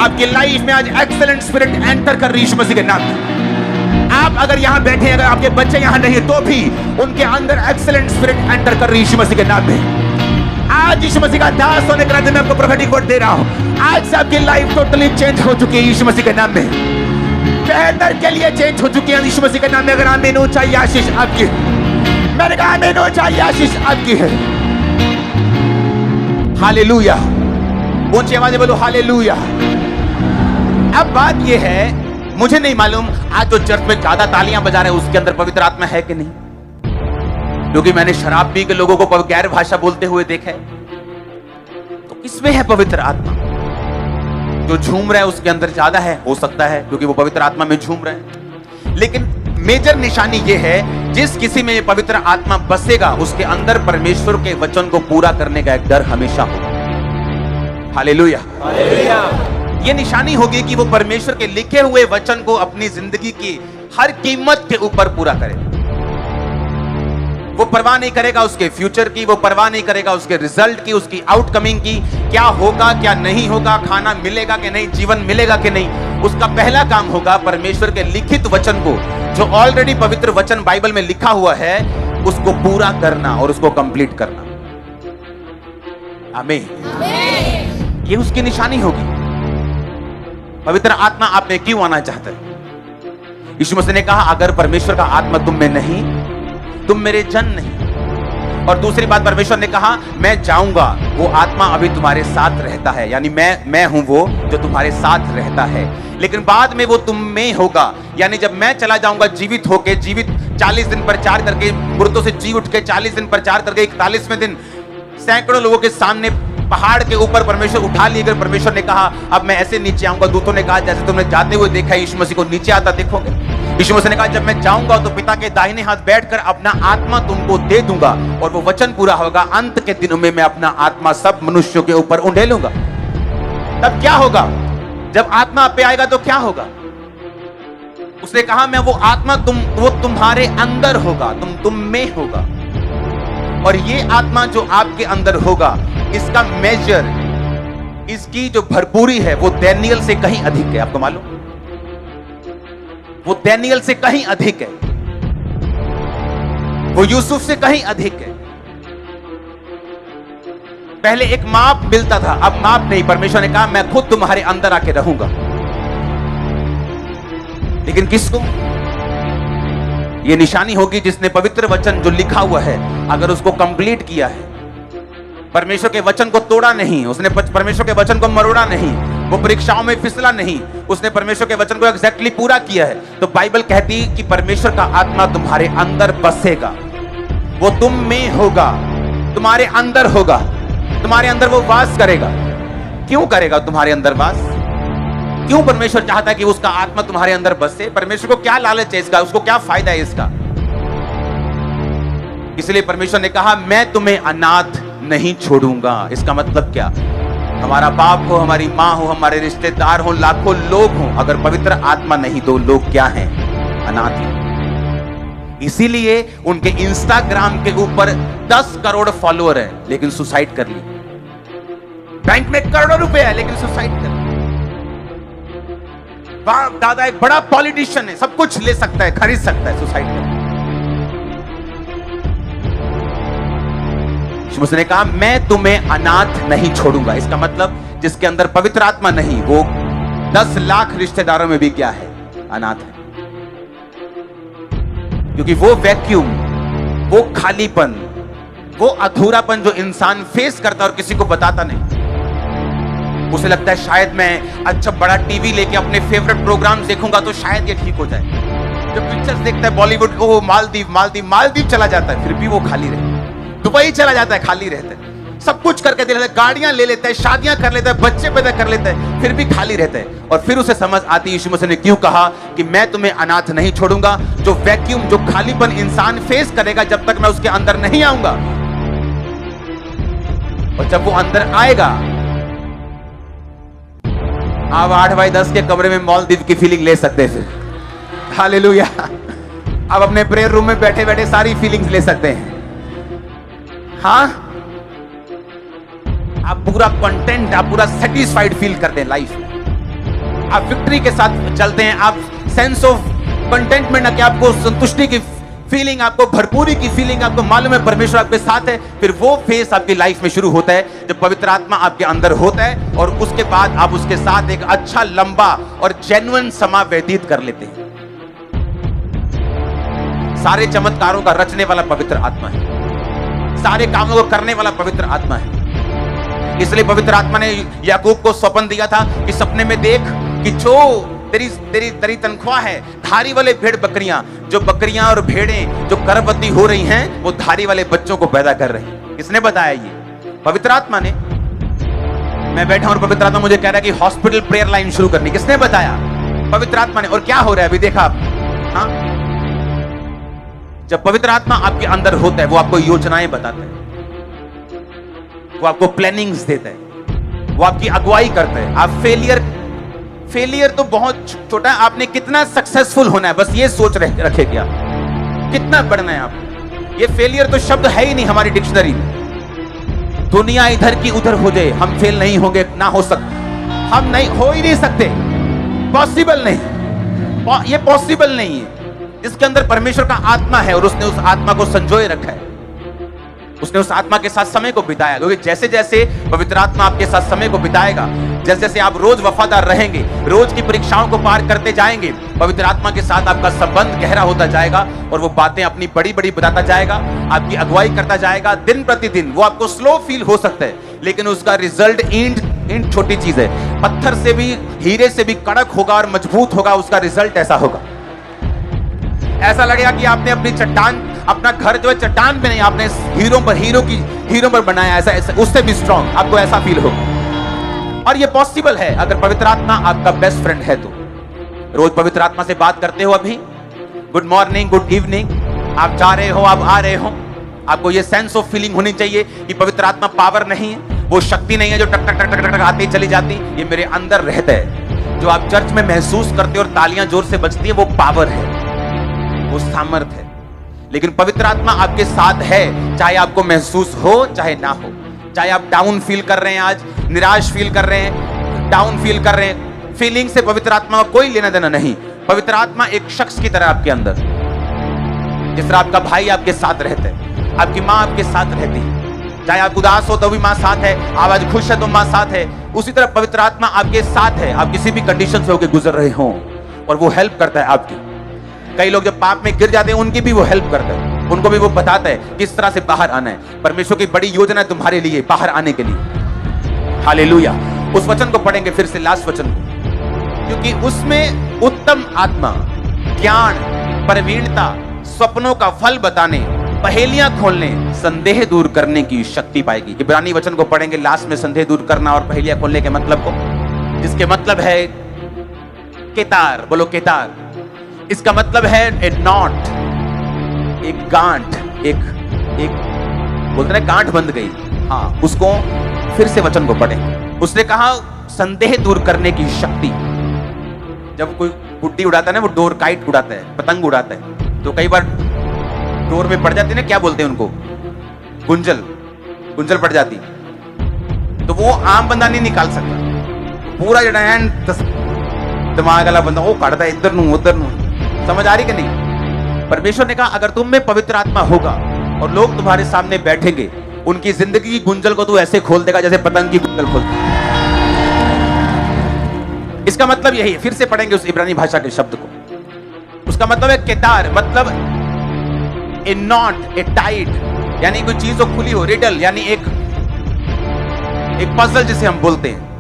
आपकी लाइफ में आज एक्सीलेंट स्पिरिट एंटर कर रही है यीशु मसीह के नाम में। आप अगर यहां बैठे हैं, अगर आपके बच्चे यहां नहीं है तो भी उनके अंदर एक्सीलेंट स्पिरिट एंटर कर रही है यीशु मसीह के नाम में। आज यीशु मसीह का दास होने के नाते मैं आपको प्रोफेटिक वर्ड दे रहा हूं। आज से आपकी लाइफ टोटली चेंज हो चुकी है यीशु मसीह के नाम में, बेहतर के लिए चेंज हो चुकी है यीशु मसीह के नाम में। अगर आमीन हो चाहिए आशीष आपकी, मैंने कहा आमीन हो चाहिए आशीष आपकी है। हालेलुया, ऊंची आवाज में बोलो हालेलुया। अब बात यह है, मुझे नहीं मालूम आज जो चर्च में ज्यादा तालियां बजा रहे हैं उसके अंदर पवित्र आत्मा है कि नहीं, क्योंकि मैंने शराब पी के लोगों को गैर भाषा बोलते हुए देखा है। तो किसमें है पवित्र आत्मा? जो झूम रहा है उसके अंदर ज्यादा है, हो सकता है क्योंकि वो पवित्र आत्मा में झूम रहा है। लेकिन मेजर निशानी ये है, जिस किसी में ये पवित्र आत्मा बसेगा उसके अंदर परमेश्वर के वचन को पूरा करने का एक डर हमेशा होगा। Hallelujah, hallelujah. ये निशानी होगी कि वो परमेश्वर के लिखे हुए वचन को अपनी जिंदगी की हर कीमत के ऊपर पूरा करे। वो परवाह नहीं करेगा उसके फ्यूचर की, वो परवाह नहीं करेगा उसके रिजल्ट की, उसकी आउटकमिंग की, क्या होगा क्या नहीं होगा, खाना मिलेगा कि नहीं, जीवन मिलेगा कि नहीं। उसका पहला काम होगा परमेश्वर के लिखित वचन को, जो ऑलरेडी पवित्र वचन बाइबल में लिखा हुआ है, उसको पूरा करना और उसको कंप्लीट करना। आमीन। ये उसकी निशानी होगी। पवित्र आत्मा आप में क्यों आना चाहता है? यीशु मसीह ने कहा अगर परमेश्वर का आत्मा तुम में नहीं, तुम मेरे जन नहीं। और दूसरी बात परमेश्वर ने कहा मैं जाऊंगा, वो आत्मा अभी तुम्हारे साथ रहता है, यानी मैं हूं वो जो तुम्हारे साथ रहता है, लेकिन बाद में वो तुम में होगा। यानी जब मैं चला जाऊंगा जीवित होके, जीवित 40 दिन प्रचार करके, मृतों से जी उठ के 40 दिन प्रचार करके 41वें दिन सैकड़ों लोगों के सामने पहाड़ के ऊपर परमेश्वर उठा लिए। परमेश्वर ने कहा अब मैं ऐसे नीचे आऊंगा। दूतों ने कहा जैसे तुमने जाते हुए देखा यीशु मसीह को नीचे आता देखोगे। यीशु मसीह ने कहा जब मैं जाऊंगा तो पिता के दाहिने हाथ बैठकर अपना आत्मा तुमको दे दूंगा, और वो वचन पूरा होगा, अंत के दिनों में मैं अपना आत्मा सब मनुष्यों के ऊपर उंडेलूंगा। तब क्या होगा? जब आत्मा आप पे आएगा तो क्या होगा? उसने कहा मैं वो आत्मा वो तुम्हारे अंदर होगा, तुम में होगा। और ये आत्मा जो आपके अंदर होगा, इसका मेजर, इसकी जो भरपूरी है वो दानियेल से कहीं अधिक है। आपको मालूम? वो दानियेल से कहीं अधिक है, वो यूसुफ से कहीं अधिक है। पहले एक माप मिलता था, अब माप नहीं। परमेश्वर ने कहा मैं खुद तुम्हारे अंदर आके रहूंगा। लेकिन किसको? ये निशानी होगी जिसने पवित्र वचन जो लिखा हुआ है अगर उसको कंप्लीट किया है, परमेश्वर के वचन को तोड़ा नहीं, उसने परमेश्वर के वचन को मरोड़ा नहीं, वो परीक्षाओं में फिसला नहीं, उसने परमेश्वर के वचन को एग्जैक्टली पूरा किया है, तो बाइबल कहती है कि परमेश्वर का आत्मा तुम्हारे अंदर बसेगा, वो तुम में होगा, तुम्हारे अंदर होगा, तुम्हारे अंदर वो वास करेगा। क्यों करेगा तुम्हारे अंदर वास? क्यों परमेश्वर चाहता है कि उसका आत्मा तुम्हारे अंदर बसे? परमेश्वर को क्या लालच है इसका? उसको क्या फायदा है इसका? इसलिए परमेश्वर ने कहा मैं तुम्हें अनाथ नहीं छोड़ूंगा। इसका मतलब क्या? हमारा बाप हो, हमारी माँ हो, हमारे रिश्तेदार हो, लाखों लोग हो, अगर पवित्र आत्मा नहीं तो लोग क्या हैं? अनाथ हैं। इसीलिए उनके इंस्टाग्राम के ऊपर 10 करोड़ फॉलोअर हैं, लेकिन सुसाइड कर ली। बैंक में करोड़ों रुपए है लेकिन सुसाइड कर ली। बाप दादा एक बड़ा पॉलिटिशियन है, सब कुछ ले सकता है, खरीद सकता है, सुसाइड कर ली। उसने कहा मैं तुम्हें अनाथ नहीं छोड़ूंगा। इसका मतलब जिसके अंदर पवित्र आत्मा नहीं वो 10 लाख रिश्तेदारों में भी क्या है? अनाथ है। क्योंकि वो वैक्यूम वो खालीपन, वो अधूरापन जो इंसान फेस करता है और किसी को बताता नहीं। उसे लगता है शायद मैं अच्छा बड़ा टीवी लेके अपने फेवरेट प्रोग्राम देखूंगा तो शायद ये ठीक हो जाए। जब पिक्चर्स देखता है बॉलीवुड, ओ मालदीव मालदीव मालदीव चला जाता है, फिर भी वो खाली रहता है। दुबई चला जाता है, खाली रहता है। सब कुछ करके दे लेता है, गाड़ियां ले लेता है, शादियां कर लेता है, बच्चे पैदा कर लेता है, फिर भी खाली रहता है। और फिर उसे समझ आती है यीशु मसीह ने क्यों कहा कि मैं तुम्हें अनाथ नहीं छोड़ूंगा। जो वैक्यूम, जो खालीपन इंसान फेस करेगा जब तक मैं उसके अंदर नहीं आऊंगा, और जब वो अंदर आएगा, आप 8x10 के कमरे में मालदीव की फीलिंग ले सकते हैं। फिर हालेलुया, आप अपने प्रेयर रूम में बैठे बैठे सारी फीलिंग्स ले सकते हैं। हाँ, आप पूरा कंटेंट, आप पूरा सेटिस्फाइड फील करते हैं लाइफ में। आप विक्ट्री के साथ चलते हैं, आप सेंस ऑफ कंटेंटमेंट, ना कि आपको संतुष्टि की फीलिंग, आपको भरपूरी की फीलिंग, आपको मालूम है परमेश्वर आपके साथ है। फिर वो फेस आपकी लाइफ में शुरू होता है जब पवित्र आत्मा आपके अंदर होता है, और उसके बाद आप उसके साथ एक अच्छा, लंबा और जेन्युइन समय व्यतीत कर लेते हैं। सारे चमत्कारों का रचने वाला पवित्र आत्मा है, सारे कामों को करने वाला पवित्र आत्मा है। इसलिए पवित्र आत्मा ने याकूब को स्वप्न दिया था कि सपने में देख कि जो तेरी तेरी तेरी तनख्वाह है, धारी वाले भेड़ बकरियां, जो बकरियां और भेड़ें जो गर्भवती हो रही हैं, वो धारी वाले बच्चों को पैदा कर रही हैं। किसने बताया? ये पवित्र आत्मा ने। मैं बैठा और पवित्र आत्मा मुझे कह रहा है कि हॉस्पिटल प्रेयर लाइन शुरू करनी। किसने बताया? पवित्र आत्मा ने। और क्या हो रहा है अभी देखा आप? हाँ, जब पवित्र आत्मा आपके अंदर होता है, वो आपको योजनाएं बताता है, वो आपको प्लानिंग्स देता है, वो आपकी अगुवाई करता है। आप फेलियर तो बहुत छोटा है, आपने कितना सक्सेसफुल होना है बस ये सोच रखे क्या, कितना बढ़ना है आप। ये फेलियर तो शब्द है ही नहीं हमारी डिक्शनरी में। दुनिया इधर की उधर हो जाए, हम फेल नहीं होंगे, ना हो सकता, हम नहीं हो ही नहीं सकते, पॉसिबल नहीं, ये पॉसिबल नहीं है। जिसके अंदर परमेश्वर का आत्मा है और उसने उस आत्मा को संजोए रखा है, उसने उस आत्मा के साथ समय को बिताया। क्योंकि जैसे जैसे पवित्र आत्मा आपके साथ समय को बिताएगा, जैसे जैसे आप रोज वफादार रहेंगे, रोज की परीक्षाओं को पार करते जाएंगे, पवित्र आत्मा के साथ आपका संबंध गहरा होता जाएगा और वो बातें अपनी बड़ी बड़ी बताता जाएगा, आपकी अगुवाई करता जाएगा दिन प्रतिदिन। वो आपको स्लो फील हो सकता है, लेकिन उसका रिजल्ट ईंट छोटी चीज है, पत्थर से भी, हीरे से भी कड़क होगा और मजबूत होगा। उसका रिजल्ट ऐसा होगा, ऐसा लगेगा कि आपने अपनी चट्टान, अपना घर जो है चट्टान पे नहीं, आपने हीरो पर बनाया, ऐसा उससे भी स्ट्रॉन्ग आपको ऐसा फील होगा। और ये पॉसिबल है अगर पवित्र आत्मा आपका बेस्ट फ्रेंड है तो। रोज पवित्र आत्मा से बात करते हो, अभी गुड मॉर्निंग, गुड इवनिंग, आप जा रहे हो, आप आ रहे हो, आपको ये सेंस ऑफ फीलिंग होनी चाहिए कि पवित्र आत्मा पावर नहीं है, वो शक्ति नहीं है जो टक टक टक टक टक आती चली जाती, ये मेरे अंदर रहता है। जो आप चर्च में महसूस करते हो और तालियां जोर से बजती है, वो पावर है, वो सामर्थ है। लेकिन पवित्र आत्मा आपके साथ है, चाहे आपको महसूस हो चाहे ना हो, चाहे आप डाउन फील कर रहे हैं, आज निराश फील कर रहे हैं, डाउन फील कर रहे हैं, फीलिंग से पवित्र आत्मा का कोई लेना देना नहीं। पवित्र आत्मा एक शख्स की तरह आपके अंदर, जिस तरह आपका भाई आपके साथ रहता है, आपकी माँ आपके साथ रहती है, चाहे आप उदास हो तो भी माँ साथ है, आप आज खुश है तो माँ साथ है, उसी तरह पवित्र आत्मा आपके साथ है। आप किसी भी कंडीशन से होकर गुजर रहे हो और वो हेल्प करता है आपकी। कई लोग जब पाप में गिर जाते हैं, उनकी भी वो हेल्प करता है, उनको भी वो बताता है किस तरह से बाहर आना है। परमेश्वर की बड़ी योजना है तुम्हारे लिए बाहर आने के लिए। हालेलुया। उस वचन को पढ़ेंगे फिर से, लास्ट वचन को, क्योंकि उसमें उत्तम आत्मा, ज्ञान, प्रवीणता, स्वप्नों का फल बताने, पहेलियां खोलने, संदेह दूर करने की शक्ति पाएगी। इब्रानी वचन को पढ़ेंगे लास्ट में, संदेह दूर करना और पहेलियां खोलने के मतलब को, जिसके मतलब है केतार। बोलो केतार। इसका मतलब है ए नॉट, एक गांठ, एक बोलते हैं गांठ बंध गई। हाँ, उसको फिर से वचन को पढ़े। उसने कहा संदेह दूर करने की शक्ति। जब कोई गुड्डी उड़ाता है ना, वो डोर काइट उड़ाता है, पतंग उड़ाता है, तो कई बार डोर में पड़ जाती है ना, क्या बोलते हैं उनको, गुंजल पड़ जाती, तो वो आम बंदा नहीं निकाल सकता। पूरा जड़ा दिमाग वाला बंदा वो काटता है इधर नू उधर नू। समझ आ रही कि नहीं? परमेश्वर ने कहा अगर तुम में पवित्र आत्मा होगा और लोग तुम्हारे सामने बैठेंगे, उनकी जिंदगी की गुंजल को तू ऐसे खोल देगा जैसे पतंग की गुंजल खोलती है। इसका मतलब यही है, फिर से पढ़ेंगे उस इब्रानी भाषा के शब्द को। उसका मतलब है केतार, मतलब ए नॉट, ए टाइट, यानी कोई चीज जो खुली हो, रिडल यानी एक पजल जिसे हम बोलते हैं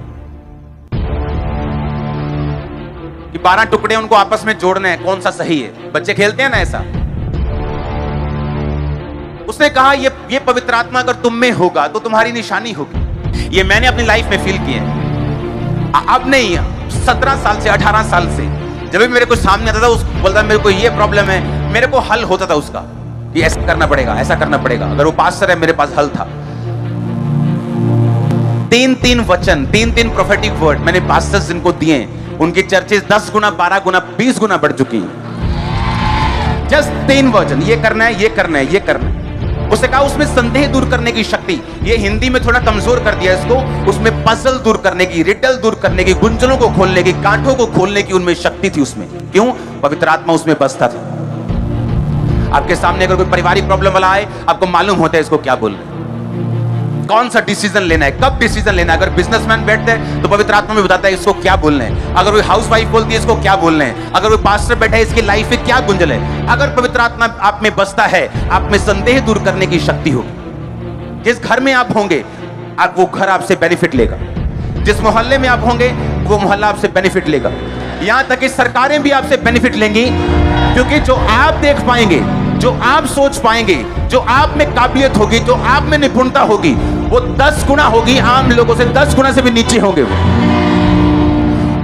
कि 12 टुकड़े उनको आपस में जोड़ने हैं, कौन सा सही है। बच्चे खेलते हैं ना ऐसा। उसने कहा ये पवित्र आत्मा अगर तुम में होगा तो तुम्हारी निशानी होगी। ये मैंने अपनी लाइफ में फील किया है। अब नहीं, 17 साल से 18 साल से जब भी मेरे को सामने आता था, उसको बोलता मेरे को ये प्रॉब्लम है, मेरे को हल होता था उसका, ये ऐसा करना पड़ेगा, ऐसा करना पड़ेगा। अगर वो पास्टर है, मेरे पास हल था। 3 वचन, 3 प्रोफेटिक वर्ड मैंने पास्टर्स जिनको दिए, उनकी चर्चेस 10 गुना, 12 गुना, 20 गुना बढ़ चुकी हैं। जस्ट 3 वचन, ये करना है, ये करना है, ये करना है। उसने कहा उसमें संदेह दूर करने की शक्ति, ये हिंदी में थोड़ा कमजोर कर दिया इसको, उसमें पजल दूर करने की, रिडल दूर करने की, गुंजलों को खोलने की, गांठों को खोलने की उनमें शक्ति थी उसमें। क्यों? पवित्र आत्मा उसमें बसता था। आपके सामने अगर कोई पारिवारिक प्रॉब्लम वाला आए, आपको मालूम होता है इसको क्या बोलना है, कौन सा डिसीजन लेना है, कब डिसीजन लेना है। अगर बिजनेसमैन बैठते हैं तो पवित्र आत्मा में बताता है इसको क्या बोलना है। अगर कोई हाउसवाइफ बोलती है इसको क्या बोलना है। अगर कोई पास्टर बैठा है इसकी लाइफ में क्या गुंजल है। अगर पवित्र आत्मा आप में बसता है, आप में संदेह दूर करने की शक्ति होगी। जिस घर में आप होंगे, वो घर आपसे बेनिफिट लेगा। जिस मोहल्ले में आप होंगे, वो मोहल्ला आपसे बेनिफिट लेगा। यहां तक कि सरकारें भी आपसे बेनिफिट लेंगी, क्योंकि जो आप देख पाएंगे, जो आप सोच पाएंगे, जो आप में काबिलियत होगी, जो आप में निपुणता होगी, वो 10 गुना होगी आम लोगों से, 10 गुना से भी नीचे होंगे वो।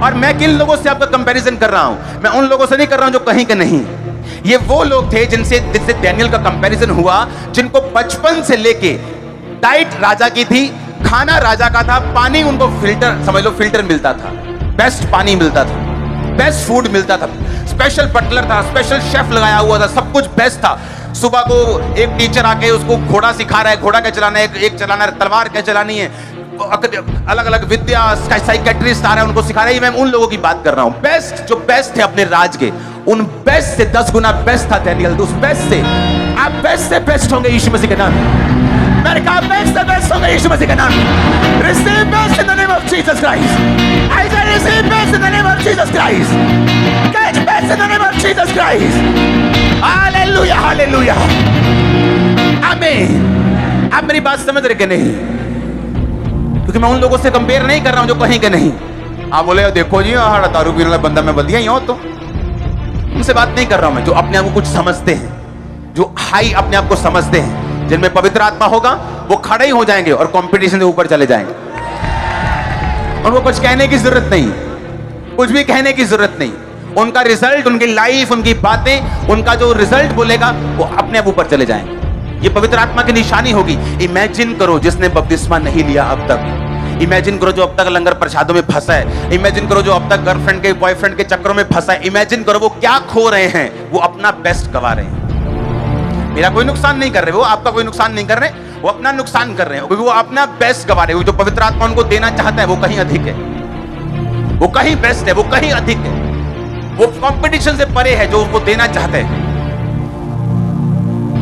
और मैं किन लोगों से आपका कंपैरिजन कर रहा हूं? मैं उन लोगों से नहीं कर रहा हूं जो कहीं के नहीं। ये वो लोग थे जिनसे डैनियल का कंपैरिजन हुआ, जिनको बचपन से लेके डाइट राजा की थी, खाना राजा का था, पानी उनको फिल्टर, समझ लो फिल्टर मिलता था, बेस्ट पानी मिलता था, बेस्ट फूड मिलता था, स्पेशल बटलर था, स्पेशल शेफ लगाया हुआ था, सब कुछ बेस्ट था। सुबह को एक टीचर आके उसको घोड़ा सिखा रहा है, घोड़ा क्या चलाना है, एक चलाना है, तलवार क्या चलानी है, अलग अलग विद्या, साइकेट्रिस्ट आ रहे हैं उनको सिखा रहे हैं। मैं उन लोगों की बात कर रहा हूं, बेस्ट, जो बेस्ट थे अपने राज के, उन बेस्ट से 10 गुना बेस्ट था डैनियल। उस बेस्ट से आप बेस्ट से बेस्ट होंगे यीशु मसीह के नाम। मैंने कहा बेस्ट से बेस्ट होंगे यीशु मसीह के नाम। Receive best in the name of Jesus Christ. I say receive best in the name of Jesus Christ. Catch best in the name of Jesus Christ. Hallelujah, hallelujah, amen. आप मेरी बात समझ रहे कि नहीं? क्योंकि मैं उन लोगों से कंपेयर नहीं कर रहा हूं जो कहीं के नहीं। आप बोले देखो जी हमारा दारू पीने वाला बंदा मैं बदिया ही हूं, तो उनसे बात नहीं कर रहा हूं मैं। जो अपने आप को कुछ समझते हैं, जो हाई अपने आप को समझते हैं, जिनमें पवित्र आत्मा होगा, वो खड़े ही हो जाएंगे और कंपटीशन से ऊपर चले जाएंगे। उनको कुछ कहने की जरूरत नहीं, कुछ भी कहने की जरूरत नहीं। उनका रिजल्ट, उनकी लाइफ, उनकी बातें, उनका जो रिजल्ट बोलेगा, वो अपने आप ऊपर चले जाएंगे। ये पवित्र आत्मा की निशानी होगी। इमेजिन करो जिसने बपतिस्मा नहीं लिया अब तक। इमेजिन करो जो अब तक लंगर प्रसादों में फंसा है। इमेजिन करो जो अब तक गर्लफ्रेंड के, बॉयफ्रेंड के चक्करों में फंसा है। इमेजिन करो वो क्या खो रहे हैं, वो अपना बेस्ट गवा रहे हैं। मेरा कोई नुकसान नहीं कर रहे, वो आपका कोई नुकसान नहीं कर रहे, वो अपना नुकसान कर रहे हैं, क्योंकि वो अपना बेस्ट गवा रहे हैं। जो पवित्र आत्मा उनको देना चाहता है वो कहीं अधिक है, वो कहीं बेस्ट है, वो कहीं अधिक है, वो कंपटीशन से परे है जो वो देना चाहते हैं।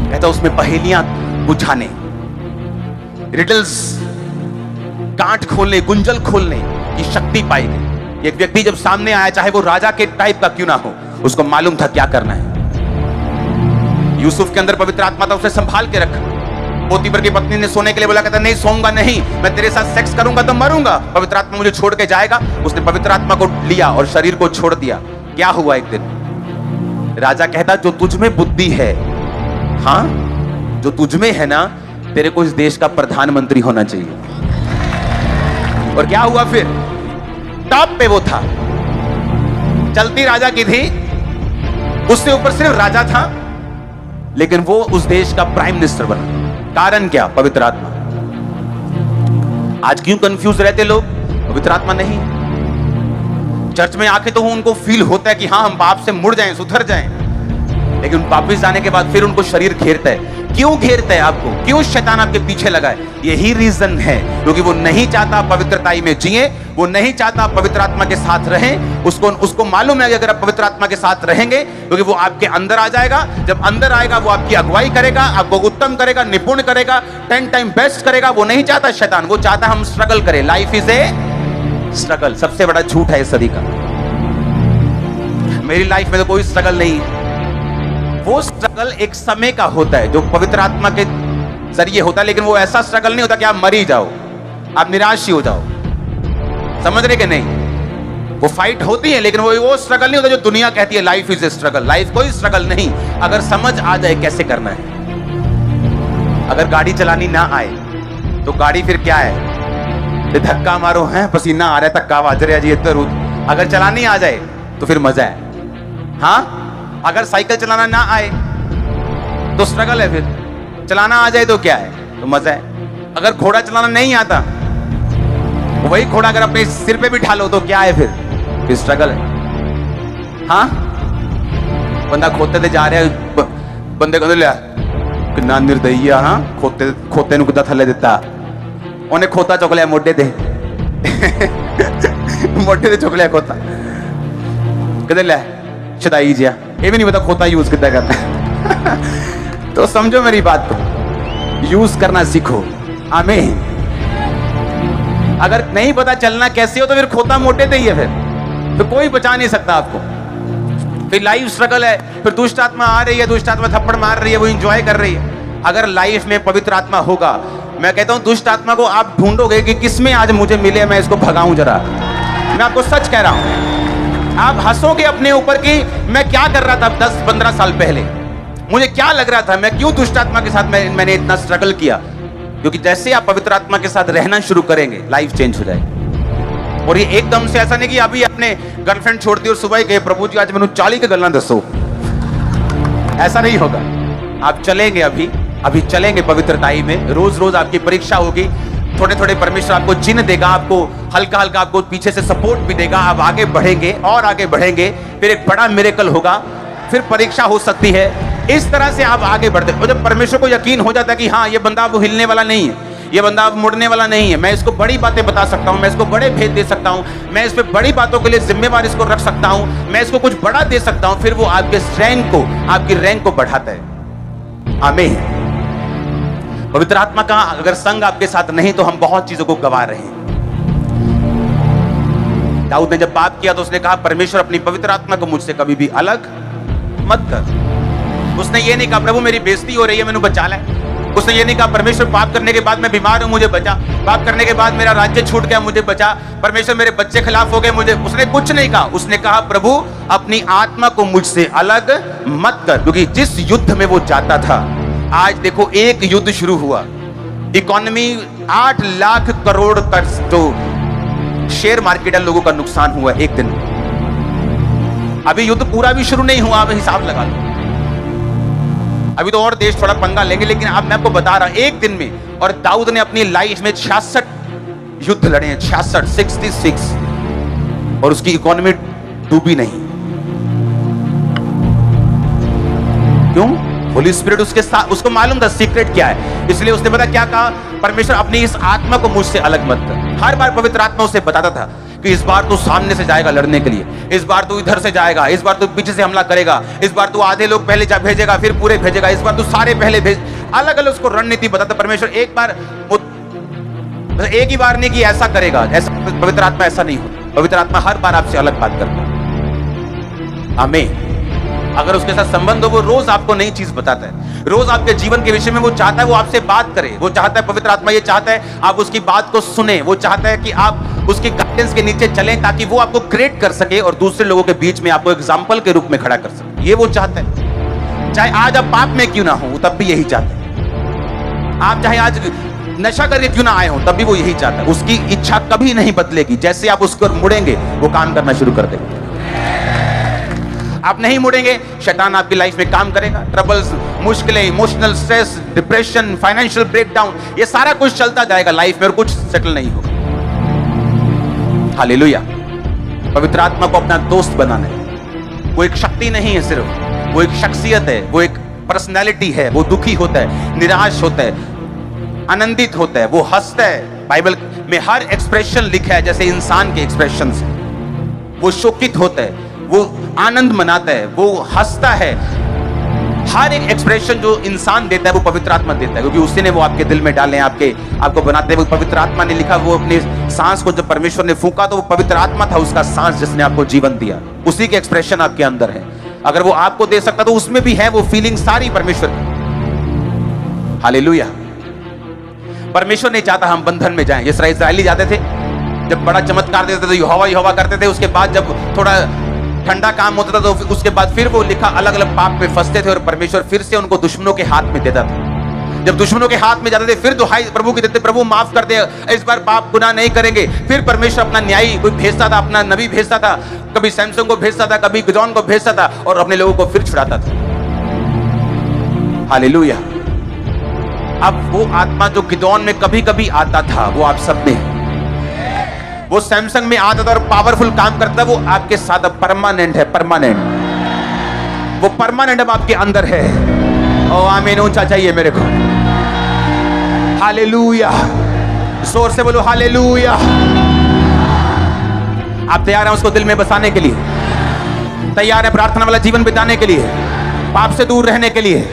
कहता उसमें पहेलियां बुझाने, रिडल्स, गांठ खोलने, गुंजल खोलने की शक्ति पाई गई। एक व्यक्ति जब सामने आया, चाहे वो राजा के टाइप का क्यों ना हो, उसको मालूम था क्या करना है। यूसुफ के अंदर पवित्र आत्मा था, उसे संभाल के रखा। पोतीफर की पत्नी ने सोने के लिए बोला, कहता नहीं सोऊंगा नहीं, मैं तेरे साथ सेक्स करूंगा तो मरूंगा, पवित्र आत्मा मुझे छोड़ के जाएगा। उसने पवित्र आत्मा को लिया और शरीर को छोड़ दिया। क्या हुआ? एक दिन राजा कहता जो तुझ में बुद्धि है, हाँ जो तुझ में है ना, तेरे को इस देश का प्रधानमंत्री होना चाहिए। और क्या हुआ फिर? टॉप पे वो था, चलती राजा की थी, उससे ऊपर सिर्फ राजा था, लेकिन वो उस देश का प्राइम मिनिस्टर बना। कारण क्या? पवित्र आत्मा। आज क्यों कंफ्यूज रहते लोग? पवित्र आत्मा नहीं। चर्च में आके तो उनको फील होता है कि हाँ हम पाप से मुड़ जाएं, सुधर जाएं, लेकिन वापस जाने के बाद फिर उनको शरीर घेरता है। क्यों घेरता है आपको? क्यों शैतान आपके पीछे लगा है? यही रीजन है, क्योंकि वो नहीं चाहता पवित्रताई में जिए, वो नहीं चाहता पवित्र आत्मा के साथ रहें। उसको मालूम है कि अगर आप पवित्र आत्मा के साथ रहेंगे, क्योंकि वो आपके अंदर आ जाएगा। जब अंदर आएगा वो आपकी अगुवाई करेगा, आपको उत्तम करेगा, निपुण करेगा, 10 टाइम बेस्ट करेगा। वो नहीं चाहता शैतान, वो चाहता हम स्ट्रगल करें। Life is a struggle. सबसे बड़ा झूठ है इस सदी का। मेरी लाइफ में तो कोई स्ट्रगल नहीं है, वो स्ट्रगल एक समय का होता है जो पवित्र आत्मा के जरिए होता है, लेकिन वो ऐसा स्ट्रगल नहीं होता कि आप मर ही जाओ, आप निराश ही हो जाओ। समझ रहे कि नहीं? वो फाइट होती है, लेकिन वो स्ट्रगल नहीं होता जो दुनिया कहती है life is a struggle. Life कोई स्ट्रगल नहीं, अगर समझ आ जाए कैसे करना है। अगर गाड़ी चलानी ना आए तो गाड़ी फिर क्या है? धक्का मारो, है पसीना आ रहा है, धक्का बाज रहा है जी इधर उधर। अगर चलानी आ जाए तो फिर मजा है। हाँ, अगर साइकिल चलाना ना आए तो स्ट्रगल है, फिर चलाना आ जाए तो क्या है? तो मजा है। अगर घोड़ा चलाना नहीं आता, वही घोड़ा अगर अपने सिर पे बिठा लो तो क्या है? फिर स्ट्रगल है। हाँ, बंदा खोते ते जा रहा है, बंदे को लिया कितना निर्दयी। हाँ, खोते नु कितना थले दिता, उन्हें खोता चुक लिया मोढे ते मोढे ते चुक लिया खोता, कहते ले शदाई जिया, ये भी नहीं पता खोता यूज कितना करना है। तो समझो मेरी बात को, यूज करना सीखो। आमीन। अगर नहीं पता चलना कैसे हो तो फिर खोता मोटे ते ही है, फिर तो कोई बचा नहीं सकता आपको। फिर लाइफ स्ट्रगल है, फिर दुष्ट आत्मा आ रही है, दुष्ट आत्मा थप्पड़ मार रही है, वो एंजॉय कर रही है। अगर लाइफ में पवित्र आत्मा होगा, मैं कहता हूं दुष्ट आत्मा को आप ढूंढोगे कि किसमें आज मुझे मिले, मैं इसको भगाऊं जरा। मैं आपको सच कह रहा हूं, आप हंसोगे अपने ऊपर कि मैं क्या कर रहा था 10-15 साल पहले, मुझे क्या लग रहा था, मैं क्यों दुष्ट आत्मा के साथ मैंने इतना स्ट्रगल किया। क्योंकि जैसे आप पवित्र आत्मा के साथ रहना शुरू करेंगे, लाइफ चेंज हो जाएगी। और ये एकदम से ऐसा नहीं कि अभी अपने गर्लफ्रेंड छोड़ दी और सुबह ही कहे प्रभु जी आज मैंने 40 के गलना दसो, ऐसा नहीं होगा। आप चलेंगे, अभी चलेंगे पवित्रताई में। रोज रोज आपकी परीक्षा होगी, थोड़े थोड़े परमेश्वर आपको चिन्ह देगा, आपको हल्का हल्का आपको पीछे से सपोर्ट भी देगा। आप आगे बढ़ेंगे और आगे बढ़ेंगे, फिर एक बड़ा मिरेकल होगा, फिर परीक्षा हो सकती है। इस तरह से आप आगे बढ़ते हो। जब परमेश्वर को यकीन हो जाता है कि हाँ ये बंदा अब हिलने वाला नहीं है, ये बंदा अब मुड़ने वाला नहीं है, मैं इसको बड़ी बातें बता सकता हूँ, मैं इसको बड़े भेद दे सकता हूँ, मैं इस पे बड़ी बातों के लिए जिम्मेवार इसको रख सकता हूँ, मैं इसको कुछ बड़ा दे सकता हूँ, फिर वो आपके रैंक को, आपकी रैंक को बढ़ाता है। आमीन। पवित्र आत्मा का अगर संग आपके साथ नहीं तो हम बहुत चीजों को गवा रहे हैं। दाऊद ने जब पाप किया तो उसने कहा परमेश्वर अपनी पवित्र आत्मा को मुझसे कभी भी अलग मत कर। उसने ये नहीं कहा प्रभु मेरी बेइज्जती हो रही है मैंने बचा ले। उसने ये नहीं कहा परमेश्वर पाप करने के बाद मैं बीमार हूं मुझे बचा, पाप करने के बाद मेरा राज्य छूट गया मुझे बचा, परमेश्वर मेरे बच्चे खिलाफ हो गए मुझे, उसने कुछ नहीं कहा। उसने कहा प्रभु अपनी आत्मा को मुझसे अलग मत कर। क्योंकि जिस युद्ध में वो जाता था, आज देखो एक युद्ध शुरू हुआ, इकोनॉमी 8 लाख करोड़ का जो शेयर मार्केट लोगों का नुकसान हुआ एक दिन में। अभी युद्ध पूरा भी शुरू नहीं हुआ, अब हिसाब लगा लो। अभी तो और देश थोड़ा पंगा लेंगे, लेकिन अब मैं आपको बता रहा हूं एक दिन में। और दाऊद ने अपनी लाइफ में 66 युद्ध लड़े हैं, 66 और उसकी इकोनॉमी डूबी नहीं। क्यों? होली स्पिरिट उसके साथ, उसको मालूम था सीक्रेट क्या है, इसलिए उसने पता क्या कहा, परमेश्वर अपनी इस आत्मा को मुझसे अलग मत कर। हर बार पवित्र आत्मा उसे बताता था कि इस बार तू सामने से जाएगा लड़ने के लिए, इस बार तू इधर से जाएगा, इस बार तू पीछे से हमला करेगा, इस बार तू आधे लोग पहले भेजेगा फिर पूरे भेजेगा, इस बार तू सारे पहले भेज। अलग अलग उसको रणनीति बताता परमेश्वर। एक बार वो एक ही बार नहीं कि ऐसा करेगा, ऐसा पवित्र आत्मा ऐसा नहीं होता। पवित्र आत्मा हर बार आपसे अलग बात करता है। आमीन। अगर उसके साथ संबंध हो, वो रोज आपको नई चीज बताता है, रोज आपके जीवन के विषय में वो चाहता है वो आपसे बात करे। वो चाहता है, पवित्र आत्मा ये चाहता है आप उसकी बात को सुने, वो चाहता है कि आप उसकी गाइडेंस के नीचे चलें ताकि वो आपको क्रिएट कर सके और दूसरे लोगों के बीच में आपको एग्जाम्पल के रूप में खड़ा कर सके। ये वो चाहता है। चाहे आज आप पाप में क्यों ना हो तब भी यही चाहता है। आप चाहे आज नशा करके क्यों ना आए हो तब भी वो यही चाहता है। उसकी इच्छा कभी नहीं बदलेगी। जैसे आप उसको मुड़ेंगे वो काम करना शुरू कर देगा। आप नहीं मुड़ेंगे, शैतान आपकी लाइफ में काम करेगा। ट्रबल्स, मुश्किलें, emotional stress, depression, financial breakdown, ये सारा कुछ चलता जाएगा लाइफ में और कुछ सेटल नहीं होगा। हालेलुया। पवित्र आत्मा को अपना दोस्त बनाना है। वो एक शक्ति नहीं है सिर्फ, वो एक शख्सियत है, वो एक पर्सनैलिटी है। वो दुखी होता है, निराश होता है, आनंदित होता है, वो हंसता है। बाइबल में हर एक्सप्रेशन लिखा है जैसे इंसान के एक्सप्रेशन से। वो शोकित होता है, वो आनंद मनाता है, वो हंसता है। हर एक एक्सप्रेशन जो इंसान देता है वो पवित्र आत्मा देता है, क्योंकि उसी ने वो आपके दिल में डाले, आपको बनाते हैं। वो पवित्र आत्मा ने लिखा, वो अपने सांस को जब परमेश्वर ने फूंका तो वो पवित्र आत्मा था उसका सांस जिसने आपको जीवन दिया। उसी के एक्सप्रेशन आपके अंदर है। अगर वो आपको दे सकता तो उसमें भी है वो फीलिंग सारी परमेश्वर की। हालेलुया। परमेश्वर नहीं चाहता हम बंधन में जाएं। जिस तरह इस्राएली जाते थे, जब बड़ा चमत्कार देते थे यहोवा यहोवा करते थे, उसके बाद जब थोड़ा ठंडा काम होता था तो उसके बाद फिर वो लिखा अलग अलग पाप में फंसते थे और परमेश्वर फिर से उनको दुश्मनों के हाथ में देता था। जब दुश्मनों के हाथ में जाते थे फिर दुहाई प्रभु की देते, प्रभु माफ कर दे, इस बार पाप गुनाह नहीं करेंगे। फिर परमेश्वर अपना न्यायी कोई भेजता था, अपना नबी भेजता था, कभी सैमसन को भेजता था, कभी गिदोन को भेजता था और अपने लोगों को फिर छुड़ाता था। हालेलुया। अब वो आत्मा जो गिदोन में कभी कभी आता था वो आप सब में, वो सैमसंग में आता था और पावरफुल काम करता, वो आपके साथ अब परमानेंट है। परमानेंट, वो परमानेंट अब आपके अंदर है। ओ आमीन, ऊंचा चाहिए मेरे को। हालेलुया, जोर से बोलो हालेलुया। आप तैयार हैं उसको दिल में बसाने के लिए? तैयार है प्रार्थना वाला जीवन बिताने के लिए, पाप से दूर रहने के लिए?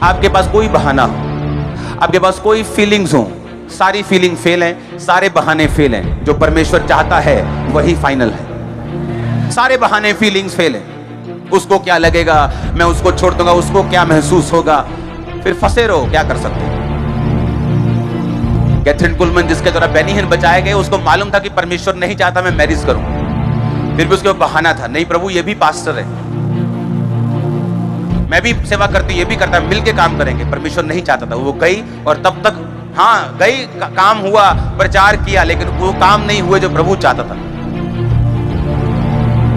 आपके पास कोई बहाना हो, आपके पास कोई फीलिंग्स हो, सारी फीलिंग फेल है, सारे बहाने फेल हैं। जो परमेश्वर चाहता है वही फाइनल है। सारे बहाने फीलिंग्स फेल है। उसको क्या लगेगा, मैं उसको छोड़ दूंगा, उसको क्या महसूस होगा, फिर फंसे रहो, क्या कर सकते हैं। कैथरीन कुलमन जिसके द्वारा बेनी हिन बचाए गए, उसको मालूम था कि परमेश्वर नहीं चाहता मैं मैरिज करूं, फिर भी उसके बहाना था, नहीं प्रभु ये भी पास्टर है, मैं भी सेवा करती, ये भी करता, मिलके काम करेंगे। परमेश्वर नहीं चाहता था, वो गई और तब तक हाँ गई, काम हुआ, प्रचार किया, लेकिन वो काम नहीं हुए जो प्रभु चाहता था।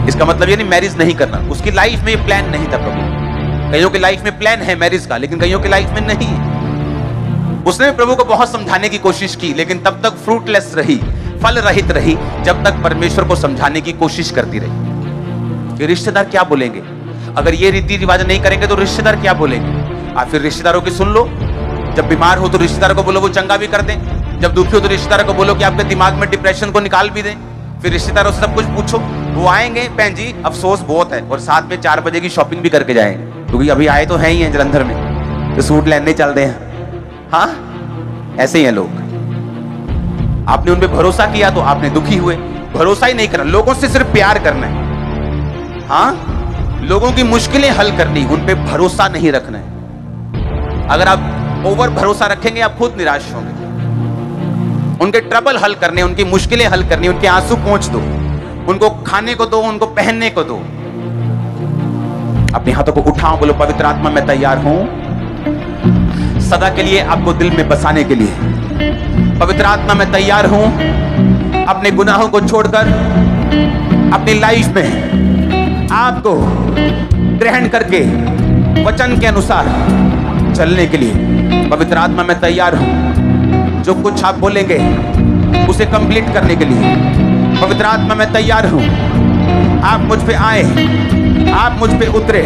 इसका मतलब ये नहीं मैरिज नहीं करना, उसकी लाइफ में ये प्लान नहीं था प्रभु। कईयों की लाइफ में प्लान है मैरिज का, लेकिन कईयों की लाइफ में नहीं है। उसने प्रभु को बहुत समझाने की कोशिश की, लेकिन तब तक फ्रूटलेस रही, फल रहित रही, जब तक परमेश्वर को समझाने की कोशिश करती रही कि रिश्तेदार क्या बोलेंगे, अगर ये रीति रिवाज नहीं करेंगे तो रिश्तेदार क्या बोलेंगे। आप फिर रिश्तेदारों की सुन लो, जब बीमार हो तो रिश्तेदारों को बोलो वो चंगा भी कर दें, जब दुखी हो तो रिश्तेदारों को बोलो कि आपके दिमाग में डिप्रेशन को निकाल भी दें। फिर रिश्तेदारों से सब कुछ पूछो, वो आएंगे बहन जी अफसोस बहुत है, और साथ में 4 बजे की शॉपिंग भी करके जाएंगे, क्योंकि अभी आए तो हैं ही हैं जलंधर में, तो सूट लेने चलते हैं। हाँ, ऐसे ही हैं लोग। आपने उन पे भरोसा किया तो आपने दुखी हुए। भरोसा ही नहीं करना, लोगों से सिर्फ प्यार करना है। हाँ, लोगों की मुश्किलें हल करनी, उन पे भरोसा नहीं रखना है। अगर आप ओवर भरोसा रखेंगे आप खुद निराश होंगे। उनके ट्रबल हल करने, उनकी मुश्किलें हल करनी, उनके आंसू पोंछ दो, उनको खाने को दो, उनको पहनने को दो। अपने हाथों को उठाओ, बोलो पवित्र आत्मा मैं तैयार हूं सदा के लिए आपको दिल में बसाने के लिए। पवित्र आत्मा मैं तैयार हूं अपने गुनाहों को छोड़कर अपनी लाइफ में आपको ग्रहण करके वचन के अनुसार चलने के लिए। पवित्र आत्मा मैं तैयार हूं जो कुछ आप बोलेंगे उसे कंप्लीट करने के लिए। पवित्र आत्मा मैं तैयार हूं, आप मुझ पे आए, आप मुझ पे उतरे,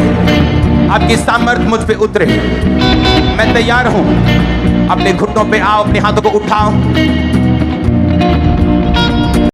आपकी सामर्थ मुझ पे उतरे। मैं तैयार हूं, अपने घुटनों पे आओ, अपने हाथों को उठाओ,